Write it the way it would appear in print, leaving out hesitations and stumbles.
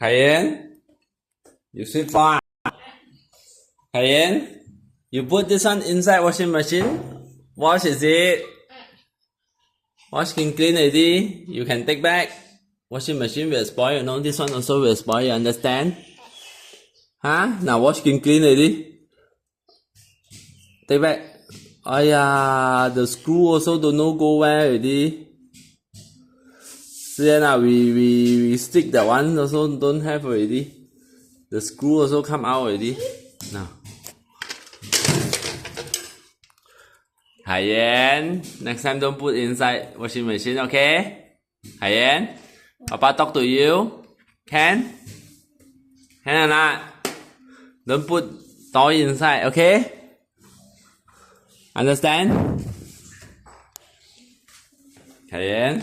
Khyenne, you sweep far. Khyenne, you put this one inside washing machine. Wash is it? Wash clean already. You can take back. Washing machine will spoil, you know. This one also will spoil, you understand? Huh? Now wash clean already. Take back. Oh yeah, the screw also don't know go where already. See now we stick that one also don't have already. The screw also come out already. Now. Khyenne, next time don't put inside washing machine, okay? Khyenne, Papa talk to you. Can or not? Don't put toy inside, okay? Understand? Khyenne.